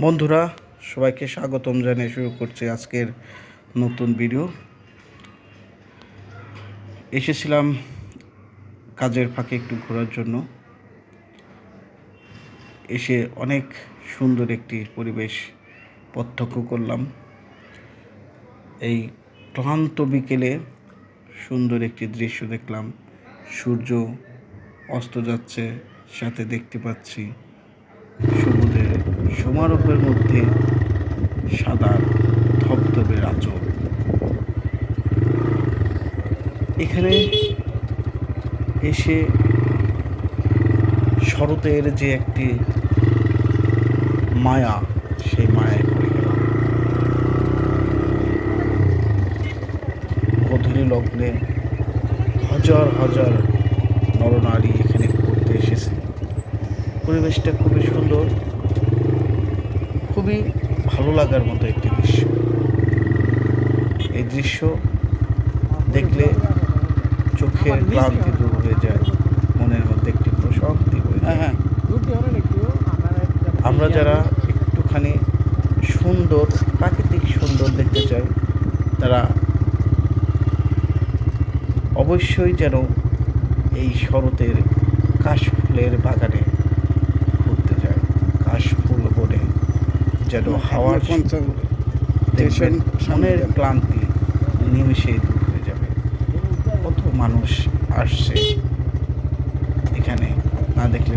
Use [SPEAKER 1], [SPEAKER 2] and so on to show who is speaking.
[SPEAKER 1] বন্ধুরা, সবাইকে স্বাগতম জানিয়ে শুরু করছি আজকের নতুন ভিডিও। এসেছিলাম কাজের ফাঁকে একটু ঘোরার জন্য। এসে অনেক সুন্দর একটি পরিবেশ প্রত্যক্ষ করলাম। এই ক্লান্ত বিকেলে সুন্দর একটি দৃশ্য দেখলাম। সূর্য অস্ত যাচ্ছে, সাথে দেখতে পাচ্ছি সমুদ্রের সমারোহের মধ্যে সাদা ধবধবে আঁচল। এখানে এসে শরতের যে একটি মায়া, সেই মায়ায় পড়ে গেল। গোধূলি লগ্নে হাজার হাজার নরনারী এখানে ঘুরতে এসেছে। পরিবেশটা খুবই সুন্দর, খুবই ভালো লাগার মতো একটি দৃশ্য। এই দৃশ্য দেখলে চোখের ক্লান্তি দূর হয়ে যায়, মনের মধ্যে একটি প্রশান্তি হয়ে যায়। আমরা যারা একটুখানি সুন্দর, প্রাকৃতিক সুন্দর দেখতে চাই, তারা অবশ্যই যেন এই শরতের কাশফুলের বাগানে ঘুরতে যায়। কাশফুল বনে যেন হাওয়ার দেখবেন মনের ক্লান্তি নিমেষেই দূর হয়ে যাবে। কত মানুষ আসছে এখানে, না দেখলে